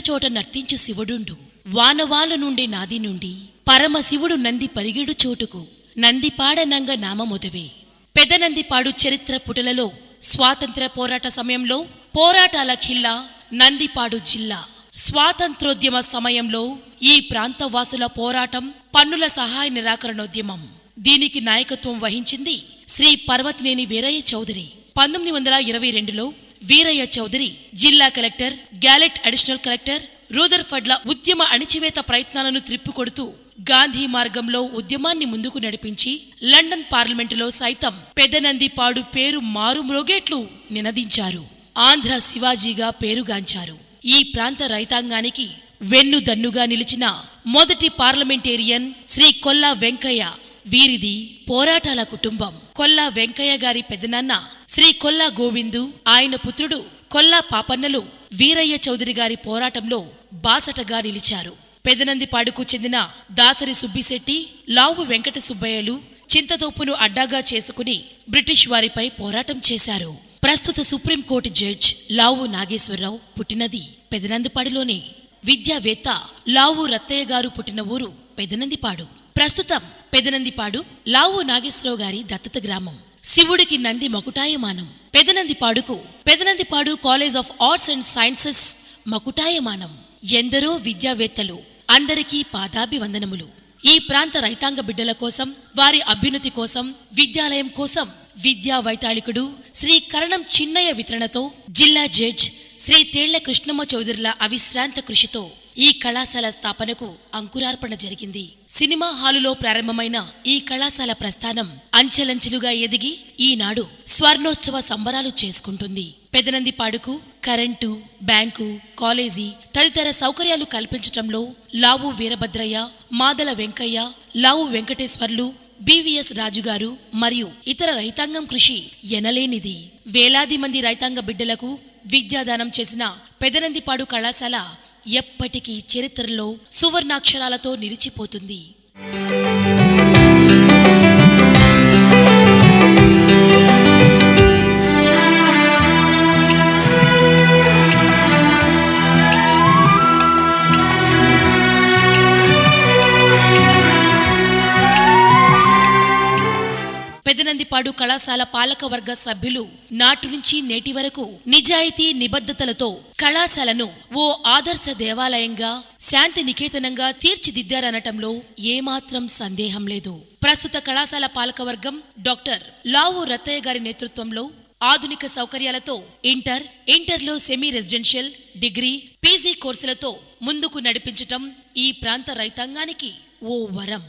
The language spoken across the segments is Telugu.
చోట నర్తించు శివుడుండు వానవాల నుండి నాది నుండి పరమశివుడు నంది పరిగెడు చోటుకు నందిపాడనంగ నామమొదవే. పెదనందిపాడు చరిత్ర పుటలలో స్వాతంత్ర పోరాట సమయంలో పోరాటాల ఖిల్లా నందిపాడు జిల్లా. స్వాతంత్రోద్యమ సమయంలో ఈ ప్రాంతవాసుల పోరాటం పన్నుల సహాయ నిరాకరణోద్యమం. దీనికి నాయకత్వం వహించింది శ్రీ పర్వతనేని వీరయ్య చౌదరి. 1922లో వీరయ్య చౌదరి జిల్లా కలెక్టర్, గ్యాలెట్ అడిషనల్ కలెక్టర్ రూదర్ఫర్డ్ల ఉద్యమ అణిచివేత ప్రయత్నాలను త్రిప్పికొడుతూ గాంధీ మార్గంలో ఉద్యమాన్ని ముందుకు నడిపించి లండన్ పార్లమెంటులో సైతం పెదనందిపాడు పేరు మారుమ్రోగేట్లు నినదించారు. ఆంధ్ర శివాజీగా పేరుగాంచారు. ఈ ప్రాంత రైతాంగానికి వెన్నుదన్నుగా నిలిచిన మొదటి పార్లమెంటేరియన్ శ్రీ కొల్లా వెంకయ్య. వీరిది పోరాటాల కుటుంబం. కొల్లా వెంకయ్య గారి పెదనాన్న శ్రీ కొల్లా గోవిందు, ఆయన పుత్రుడు కొల్లా పాపన్నలు వీరయ్య చౌదరి గారి పోరాటంలో బాసటగా నిలిచారు. పెదనందిపాడుకు చెందిన దాసరి సుబ్బిశెట్టి, లావు వెంకట సుబ్బయ్యలు చింతతోపును అడ్డాగా చేసుకుని బ్రిటిష్ వారిపై పోరాటం చేశారు. ప్రస్తుత సుప్రీంకోర్టు జడ్జ్ లావు నాగేశ్వరరావు పుట్టినది పెదనందిపాడులోనే. విద్యావేత్త లావు రత్తయ్య గారు పుట్టిన ఊరు పెదనందిపాడు. ప్రస్తుతం పెదనందిపాడు లావు నాగేశ్వరరావు గారి దత్తత గ్రామం. శివుడికి నంది మకుటాయమానం. Pedanandipadu college of arts and sciences మకుటాయమానం. ఎందరో విద్యావేత్తలు, అందరికీ పాదాభివందనములు. ఈ ప్రాంత రైతాంగ బిడ్డల కోసం, వారి అభ్యున్నతి కోసం, విద్యాలయం కోసం విద్యా వైతాళికుడు శ్రీ కరణం చిన్నయ్య వితరణతో జిల్లా జడ్జ్ శ్రీ తేళ్ల కృష్ణమ్మ చౌదరిల అవిశ్రాంత కృషితో ఈ కళాశాల స్థాపనకు అంకురార్పణ జరిగింది. సినిమా హాలులో ప్రారంభమైన ఈ కళాశాల ప్రస్థానం అంచెలంచెలుగా ఎదిగి ఈనాడు స్వర్ణోత్సవ సంబరాలు చేసుకుంటుంది. పెదనందిపాడుకు కరెంటు, బ్యాంకు, కాలేజీ తదితర సౌకర్యాలు కల్పించటంలో లావు వీరభద్రయ్య, మాదల వెంకయ్య, లావు వెంకటేశ్వర్లు, బివిఎస్ రాజుగారు మరియు ఇతర రైతాంగం కృషి ఎనలేనిది. వేలాది మంది రైతాంగ బిడ్డలకు విద్యాదానం చేసిన పెదనందిపాడు కళాశాల ఎప్పటికీ చరిత్రలో సువర్ణాక్షరాలతో నిలిచిపోతుంది. పెదనందిపాడు కళాశాల పాలకవర్గ సభ్యులు నాటి నుంచి నేటి వరకు నిజాయితీ నిబద్ధతలతో కళాశాలను ఓ ఆదర్శ దేవాలయంగా, శాంతి నికేతనంగా తీర్చిదిద్దారనటంలో ఏమాత్రం సందేహం లేదు. ప్రస్తుత కళాశాల పాలకవర్గం డాక్టర్ లావు రత్తయ్య గారి నేతృత్వంలో ఆధునిక సౌకర్యాలతో ఇంటర్లో సెమీ రెసిడెన్షియల్, డిగ్రీ, పీజీ కోర్సులతో ముందుకు నడిపించటం ఈ ప్రాంత రైతాంగానికి ఓ వరం.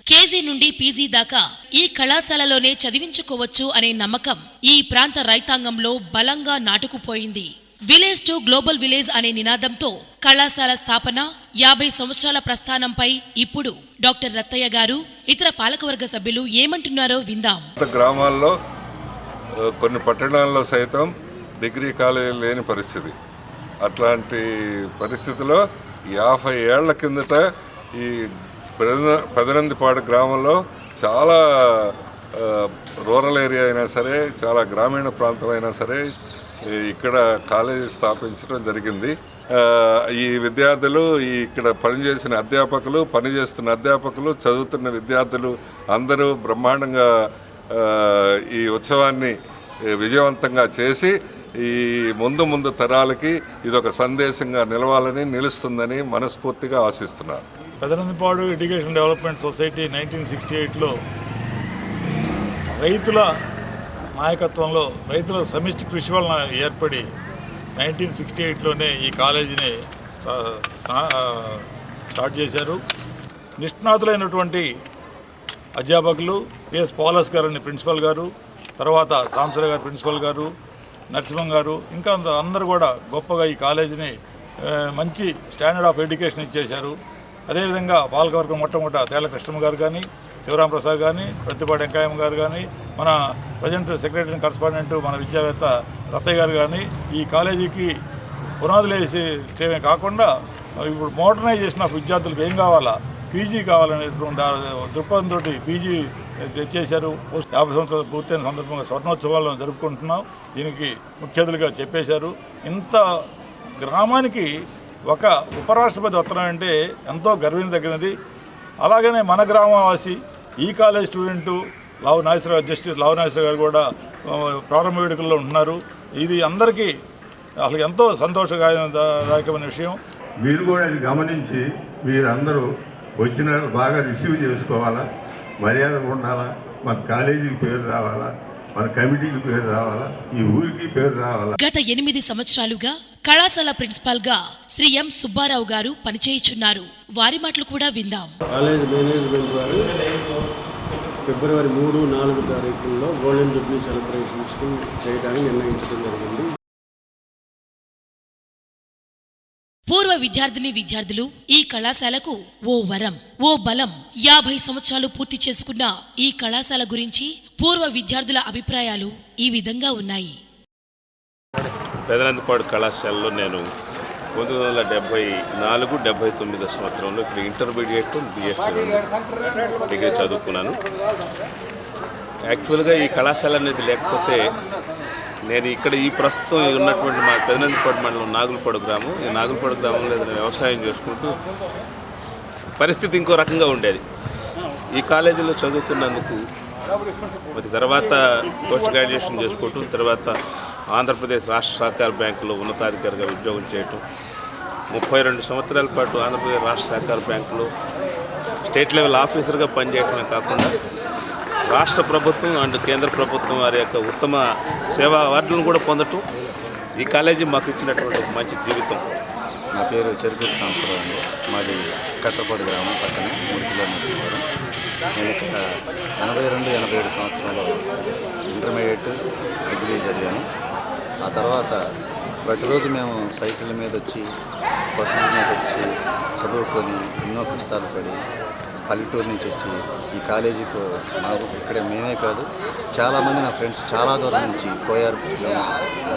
కేజీ నుండి పీజీ దాకా ఈ కళాశాలలోనే చదివించుకోవచ్చు అనే నమ్మకం ఈ ప్రాంత రైతాంగంలో బలంగా నాటుకుపోయింది. విలేజ్ టు గ్లోబల్ విలేజ్ అనే నినాదంతో కళాశాల స్థాపన 50 సంవత్సరాల ప్రస్థానంపై ఇప్పుడు డాక్టర్ రత్తయ్య గారు, ఇతర పాలకవర్గ సభ్యులు ఏమంటున్నారో విందాం. గ్రామాల్లో, కొన్ని పట్టణాల్లో సైతం డిగ్రీ కాలేజీలు లేని పరిస్థితి. అట్లాంటి పరిస్థితిలో 50 ఏళ్ల కిందట ఈ పెదనందిపాడు గ్రామంలో చాలా రూరల్ ఏరియా అయినా సరే, చాలా గ్రామీణ ప్రాంతం అయినా సరే ఇక్కడ కాలేజీ స్థాపించడం జరిగింది. ఈ విద్యార్థులు, ఇక్కడ పనిచేస్తున్న అధ్యాపకులు, చదువుతున్న విద్యార్థులు అందరూ బ్రహ్మాండంగా ఈ ఉత్సవాన్ని విజయవంతంగా చేసి ఈ ముందు తరాలకి ఇదొక సందేశంగా నిలుస్తుందని మనస్ఫూర్తిగా ఆశిస్తున్నాను. పెదనందిపాడు ఎడ్యుకేషన్ డెవలప్మెంట్ సొసైటీ 1968లో రైతుల నాయకత్వంలో, రైతుల సమిష్టి కృషి వలన ఏర్పడి 1968లోనే ఈ కాలేజీని స్టార్ట్ చేశారు. నిష్ణాతులైనటువంటి అధ్యాపకులు పిఎస్ పాలస్ గారు ప్రిన్సిపల్ గారు, తర్వాత సాంసరావు గారు ప్రిన్సిపల్ గారు, నరసింహం గారు, ఇంకా అందరూ కూడా గొప్పగా ఈ కాలేజీని మంచి స్టాండర్డ్ ఆఫ్ ఎడ్యుకేషన్ ఇచ్చేశారు. అదేవిధంగా పాలకవర్గం మొట్టమొదట తేళ్ల కృష్ణమ్మ గారు కానీ, శివరాం ప్రసాద్ కానీ, ప్రతిపాటి వెంకయ్యమ్మ గారు కానీ, మన ప్రజెంట్ సెక్రటరీ కరస్పాండెంట్ మన విద్యావేత్త రత్తయ్య గారు కానీ ఈ కాలేజీకి పునాదులు వేసేమే కాకుండా ఇప్పుడు మోడర్నైజేషన్ ఆఫ్ విద్యార్థులకు ఏం కావాలా, పీజీ కావాలనేటువంటి దృక్పథంతో పీజీ తెచ్చేశారు. 50 సంవత్సరాలు పూర్తయిన సందర్భంగా స్వర్ణోత్సవాలను జరుపుకుంటున్నాం. దీనికి ముఖ్య అతిథులుగా చెప్పేశారు. ఇంత గ్రామానికి ఒక ఉపరాష్ట్రపతి వత్తనం అంటే ఎంతో గర్వించదగినది. అలాగనే మన గ్రామవాసి ఈ కాలేజ్ స్టూడెంటు జస్టిస్ లావు నాగేశ్వరరావు గారు కూడా ప్రారంభ వేడుకల్లో ఉంటున్నారు. ఇది అందరికీ అసలు ఎంతో సంతోషదాయకమైన విషయం. మీరు కూడా ఇది గమనించి మీరందరూ వచ్చిన బాగా రిసీవ్ చేసుకోవాలా, మర్యాద ఉండాలా, మన కాలేజీకి పేరు రావాలా, మన కమిటీకి పేరు రావాలా, ఈ ఊరికి పేరు రావాలా. గత 8 సంవత్సరాలుగా కళాశాల ప్రిన్సిపాల్ గా శ్రీ ఎం సుబ్బారావు గారు పనిచేయుచున్నారు. వారి మాటలు కూడా విందాం. కాలేజ్ మేనేజ్మెంట్ వారు ఫిబ్రవరి 3, 4 తారీఖుల్లో గోల్డెన్ జూబ్లీ సెలబ్రేషన్స్ చేయడానికి నిర్ణయించడం జరిగింది. పూర్వ విద్యార్థులు ఈ కళాశాలకు ఓ వరం, ఓ బలం. 50 సంవత్సరాలు పూర్తి చేసుకున్న ఈ కళాశాల గురించి పూర్వ విద్యార్థుల అభిప్రాయాలు ఈ విధంగా ఉన్నాయి. పెదనందిపాడు కళాశాలలో నేను 1974-79 సంవత్సరంలో ఇక్కడ ఇంటర్మీడియట్ BSc డిగ్రీ చదువుకున్నాను. యాక్చువల్గా ఈ కళాశాల అనేది లేకపోతే నేను ఇక్కడ ఈ ప్రస్తుతం ఉన్నటువంటి మా పెదనందిపాడు మండలం నాగులపాడు గ్రామం, ఈ నాగులపాడు గ్రామంలో ఏదైనా వ్యవసాయం చేసుకుంటూ పరిస్థితి ఇంకో రకంగా ఉండేది. ఈ కాలేజీలో చదువుకున్నందుకు మరి తర్వాత పోస్ట్ గ్రాడ్యుయేషన్ చేసుకోవటం, తర్వాత ఆంధ్రప్రదేశ్ రాష్ట్ర సహకార బ్యాంకులో ఉన్నతాధికారిగా ఉద్యోగం చేయటం, 32 సంవత్సరాల పాటు ఆంధ్రప్రదేశ్ రాష్ట్ర సహకార బ్యాంకులో స్టేట్ లెవెల్ ఆఫీసర్గా పనిచేయటమే కాకుండా రాష్ట్ర ప్రభుత్వం అండ్ కేంద్ర ప్రభుత్వం వారి యొక్క ఉత్తమ సేవా అవార్డులను కూడా పొందటం ఈ కాలేజీ మాకు ఇచ్చినటువంటి ఒక మంచి జీవితం. నా పేరు చెరుకూరు సాంబశివరావు అండి. మాది కట్రపాడు గ్రామం, పక్కనే 3 కిలోమీటర్ల దూరం. నేను ఇక్కడ 82-87 సంవత్సరంలో ఇంటర్మీడియట్ డిగ్రీ చదివాను. ఆ తర్వాత ప్రతిరోజు మేము సైకిళ్ళ మీద వచ్చి, బస్సుల మీద వచ్చి చదువుకొని ఎన్నో కష్టాలు పడి పల్లెటూరు నుంచి వచ్చి ఈ కాలేజీకి ఇక్కడే మేమే కాదు చాలామంది నా ఫ్రెండ్స్ చాలా దూరం నుంచి కోయారుపాలెం,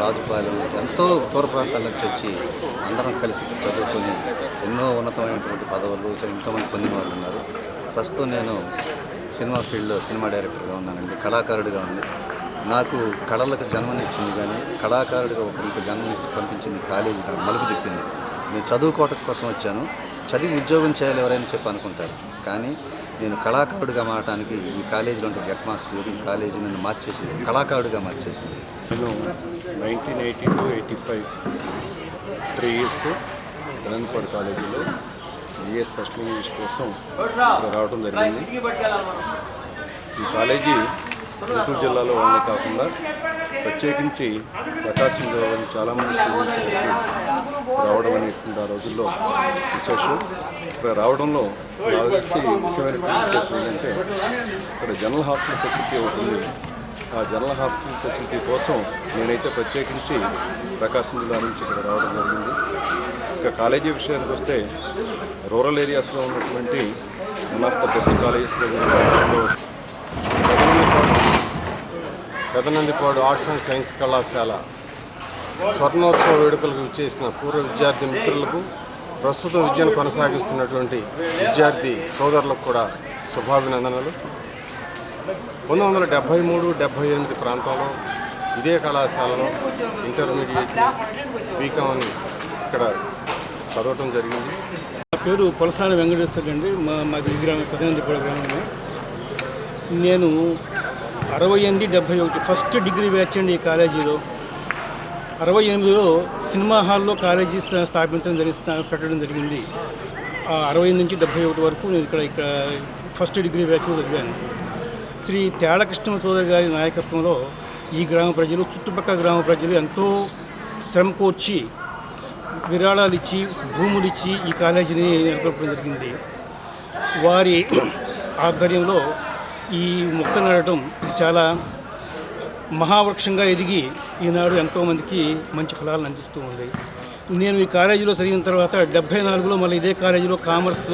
రాజుపాలెం, ఎంతో దూర ప్రాంతాల నుంచి వచ్చి అందరం కలిసి చదువుకొని ఎన్నో ఉన్నతమైనటువంటి పదవులు ఎంతోమంది పొందిన వాళ్ళు ఉన్నారు. ప్రస్తుతం నేను సినిమా ఫీల్డ్లో సినిమా డైరెక్టర్గా ఉన్నానండి. కళాకారుడిగా ఉంది. నాకు కళలకు జన్మనిచ్చింది, కానీ కళాకారుడిగా ఒకరికి జన్మనిచ్చి పంపించింది కాలేజీ నాకు మలుపు తిప్పింది. నేను చదువుకోవటం కోసం వచ్చాను, చదివి ఉద్యోగం చేయాలి ఎవరైనా చెప్పి అనుకుంటారు, కానీ నేను కళాకారుడిగా మారడానికి ఈ కాలేజీలో ఉండే అట్మాస్ఫియర్, ఈ కాలేజీ నన్ను మార్చేసింది, కళాకారుడిగా మార్చేసింది. నేను 1982-85 3 ఇయర్స్ పెదనందిపాడు కాలేజీలో BA స్పెషల్ ఇంగ్లీష్ కోసం ఇక్కడ రావడం జరిగింది. ఈ కాలేజీ గుంటూరు జిల్లాలో వాళ్ళే కాకుండా ప్రత్యేకించి ప్రకాశం జిల్లాలో చాలామంది స్టూడెంట్స్ ఇక్కడికి రావడం అనేటువంటి ఆ రోజుల్లో విశేషం. ఇక్కడ రావడంలో నాకు తెలిసి ముఖ్యమైన ఉద్దేశం ఏంటంటే ఇక్కడ జనరల్ హాస్టల్ ఫెసిలిటీ అవుతుంది. ఆ జనరల్ హాస్టల్ ఫెసిలిటీ కోసం నేనైతే ప్రత్యేకించి ప్రకాశం జిల్లా నుంచి ఇక్కడ రావడం జరిగింది. ఇక కాలేజీ విషయానికి వస్తే రూరల్ ఏరియాస్లో ఉన్నటువంటి వన్ ఆఫ్ ద బెస్ట్ కాలేజెస్లో పెదనందిపాడు ఆర్ట్స్ అండ్ సైన్స్ కళాశాల స్వర్ణోత్సవ వేడుకలకు విచ్చేసిన పూర్వ విద్యార్థి మిత్రులకు, ప్రస్తుతం విద్యను కొనసాగిస్తున్నటువంటి విద్యార్థి సోదరులకు కూడా శుభాభినందనలు. 1973-78 ప్రాంతంలో ఇదే కళాశాలలో ఇంటర్మీడియట్ బీకామ్ ఇక్కడ చదవటం జరిగింది. నా పేరు కొలసాని వెంకటేశ్వర అండి. మాది గ్రామం పెదనందిపాడు గ్రామమే. నేను 68-71 ఫస్ట్ డిగ్రీ బ్యాచ్ అండి ఈ కాలేజీలో. 68లో సినిమా హాల్లో కాలేజీ పెట్టడం జరిగింది. 68 నుంచి 71 వరకు నేను ఇక్కడ ఫస్ట్ డిగ్రీ బ్యాచ్లో చదివాను. శ్రీ తేళ్ల కృష్ణ చౌదరి గారి నాయకత్వంలో ఈ గ్రామ ప్రజలు, చుట్టుపక్కల గ్రామ ప్రజలు ఎంతో శ్రమ కోర్చి విరాళాలు ఇచ్చి, భూములు ఇచ్చి ఈ కాలేజీని నెలకొల్పడం జరిగింది. వారి ఆధ్వర్యంలో ఈ మొక్క నాటడం ఇది చాలా మహావృక్షంగా ఎదిగి ఈనాడు ఎంతోమందికి మంచి ఫలాలను అందిస్తూ ఉంది. నేను ఈ కాలేజీలో చదివిన తర్వాత 74లో మళ్ళీ ఇదే కాలేజీలో కామర్స్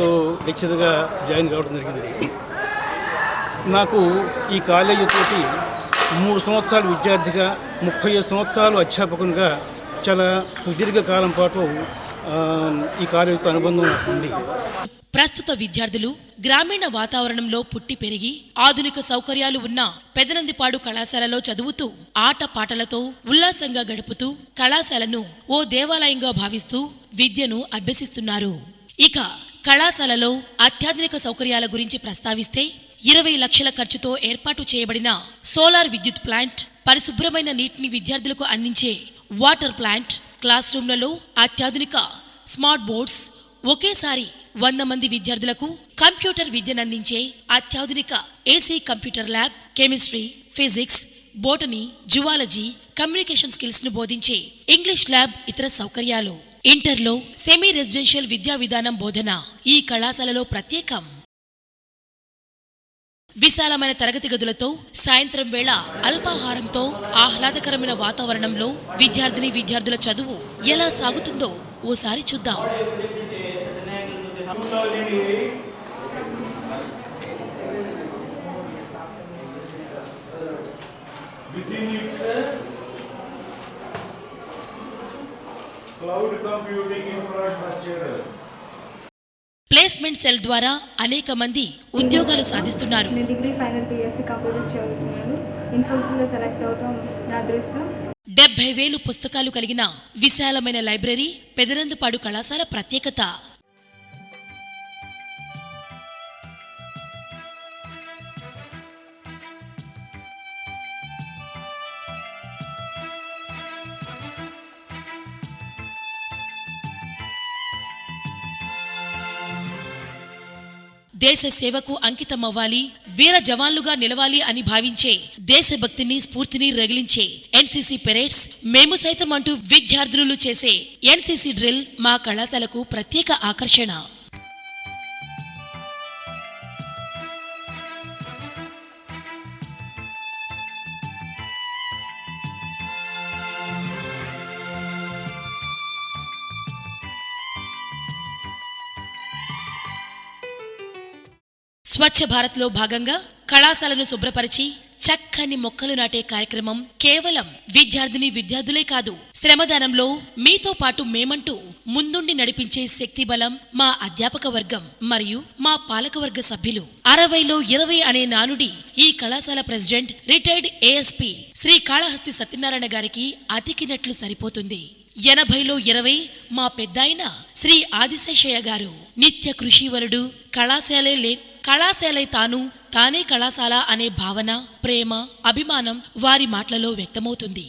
లెక్చరర్గా జాయిన్ కావడం జరిగింది. నాకు ఈ కాలేజీ తోటి 3 సంవత్సరాలు విద్యార్థిగా 35 సంవత్సరాలు అధ్యాపకునిగా చాలా సుదీర్ఘ కాలం పాటు ఈ కాలేజీతో అనుబంధం నాకు ఉంది. ప్రస్తుత విద్యార్థులు గ్రామీణ వాతావరణంలో పుట్టి పెరిగి ఆధునిక సౌకర్యాలు ఉన్న పెదనందిపాడు కళాశాలలో చదువుతూ ఆట పాటలతో ఉల్లాసంగా గడుపుతూ కళాశాలను ఓ దేవాలయంగా భావిస్తూ విద్యను అభ్యసిస్తున్నారు. ఇక కళాశాలలో అత్యాధునిక సౌకర్యాల గురించి ప్రస్తావిస్తే 20 లక్షల ఖర్చుతో ఏర్పాటు చేయబడిన సోలార్ విద్యుత్ ప్లాంట్, పరిశుభ్రమైన నీటిని విద్యార్థులకు అందించే వాటర్ ప్లాంట్, క్లాస్ రూమ్లలో అత్యాధునిక స్మార్ట్ బోర్డ్స్, ఒకేసారి 100 మంది విద్యార్థులకు కంప్యూటర్ విద్యనందించే అత్యాధునిక AC computer lab, chemistry, physics, botany, zoology, communication skills ను బోధించే ఇంగ్లీష్ ల్యాబ్, ఇతర సౌకర్యాలు. ఇంటర్లో సెమీ రెసిడెన్షియల్ విద్యా విధానం బోధన ఈ కళాశాలలో ప్రత్యేకం. విశాలమైన తరగతి గదులతో, సాయంత్రం వేళ అల్పాహారంతో, ఆహ్లాదకరమైన వాతావరణంలో విద్యార్థుల చదువు ఎలా సాగుతుందో ఓసారి చూద్దాం. ప్లేస్మెంట్ సెల్ ద్వారా అనేక మంది ఉద్యోగాలు సాధిస్తున్నారు. నేను డిగ్రీ ఫైనల్ BSc కంప్యూటర్స్ చదువుతున్నాను. ఇన్ఫోసిస్లో సెలెక్ట్ అవడం నా అదృష్టం. 70,000 పుస్తకాలు కలిగిన విశాలమైన లైబ్రరీ పెదనందిపాడు కళాశాల ప్రత్యేకత. దేశ సేవకు అంకితమవ్వాలి, వీర జవాన్లుగా నిలవాలి అని భావించే, దేశభక్తిని స్ఫూర్తిని రగిలించే ఎన్సీసీ పెరేడ్స్, మేము సైతం అంటూ విద్యార్థులు చేసే ఎన్సీసీ డ్రిల్ మా కళాశాలకు ప్రత్యేక ఆకర్షణ. స్వచ్ఛ భారత్లో భాగంగా కళాశాలను శుభ్రపరిచి చక్కని మొక్కలు నాటే కార్యక్రమం కేవలం విద్యార్థులే కాదు, శ్రమదానంలో మీతో పాటు మేమంటూ ముందుండి నడిపించే శక్తి బలం మా అధ్యాపక వర్గం మరియు మా పాలకవర్గ సభ్యులు. 60లో 20 అనే నానుడి ఈ కళాశాల president, retired ASP Shri Kalahasti Satyanarayana గారికి అతికినట్లు సరిపోతుంది. 80లో 20 మా పెద్దాయన శ్రీ ఆదిశేషయ్య గారు. నిత్య కృషివరుడు, కళాశాలే తానే కళాశాల అనే భావన, ప్రేమ, అభిమానం వారి మాటలలో వ్యక్తమవుతుంది.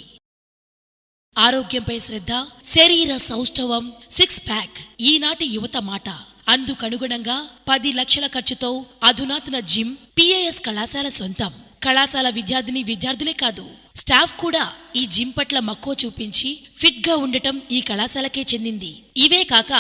ఆరోగ్యంపై శ్రద్ధ, శరీర సౌష్ఠవం, 6 ప్యాక్ ఈనాటి యువత మాట. అందుకనుగుణంగా 10 లక్షల ఖర్చుతో అధునాతన జిమ్ PAS కళాశాల సొంతం. కళాశాల విద్యార్థులే కాదు, స్టాఫ్ కూడా ఈ జిమ్ పట్ల మక్కువ చూపించి ఫిట్ గా ఉండటం ఈ కళాశాలకే చెందింది. ఇవే కాక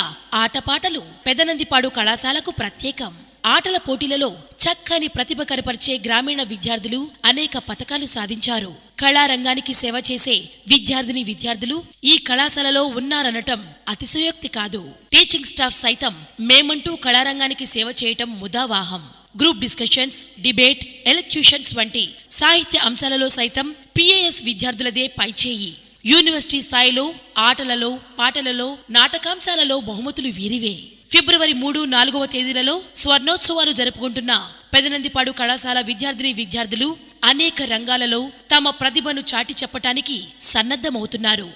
ఆటపాటలు పెదనందిపాడు కళాశాలకు ప్రత్యేకం. ఆటల పోటీలలో చక్కని ప్రతిభ కనపరిచే గ్రామీణ విద్యార్థులు అనేక పతకాలు సాధించారు. కళారంగానికి సేవ చేసే విద్యార్థులు ఈ కళాశాలలో ఉన్నారనటం అతిశయోక్తి కాదు. టీచింగ్ స్టాఫ్ సైతం మేమంటూ కళారంగానికి సేవ చేయటం ముదావాహం. గ్రూప్ డిస్కషన్స్, డిబేట్, ఎలక్యూషన్స్ వంటి సాహిత్య అంశాలలో సైతం PAS విద్యార్థులదే పైచేయి. యూనివర్సిటీ స్థాయిలో ఆటలలో, పాటలలో, నాటకాంశాలలో బహుమతులు వీరివే. ఫిబ్రవరి 3, 4వ తేదీలలో స్వర్ణోత్సవాలు జరుపుకుంటున్న పెదనందిపాడు కళాశాల విద్యార్థులు అనేక రంగాలలో తమ ప్రతిభను చాటి చెప్పటానికి సన్నద్ధమవుతున్నారు.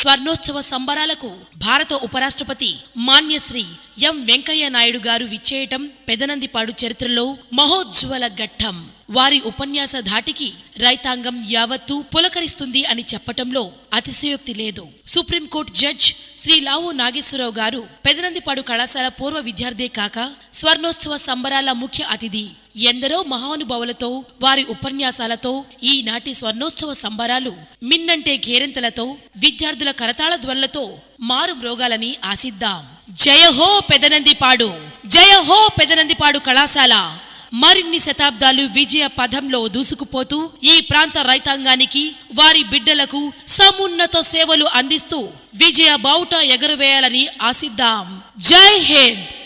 స్వర్ణోత్సవ సంబరాలకు భారత ఉపరాష్ట్రపతి మాన్యశ్రీ ఎం వెంకయ్య నాయుడు గారు విచ్చేయటం పెదనందిపాడు చరిత్రలో మహోజ్వల ఘట్టం. వారి ఉపన్యాస ధాటికి రైతాంగం యావత్తూ పులకరిస్తుంది అని చెప్పటంలో అతిశయోక్తి లేదు. సుప్రీంకోర్టు జడ్జ్ శ్రీ లావు నాగేశ్వరరావు గారు పెదనందిపాడు కళాశాల పూర్వ విద్యార్థే కాక స్వర్ణోత్సవ సంబరాల ముఖ్య అతిథి. ఎందరో మహానుభావులతో, వారి ఉపన్యాసాలతో ఈనాటి స్వర్ణోత్సవ సంబరాలు మిన్నంటే కేరింతలతో, విద్యార్థుల కరతాళ ధ్వనులతో మారు మ్రోగాలని ఆశిద్దాం. జయ హో పెదనందిపాడు, జయ హో పెదనందిపాడు కళాశాల. మరిన్ని శతాబ్దాలు విజయ పథంలో దూసుకుపోతూ ఈ ప్రాంత రైతాంగానికి వారి బిడ్డలకు సమున్నత సేవలు అందిస్తూ విజయ బావుట ఎగరవేయాలని ఆశిద్దాం. జై హింద్.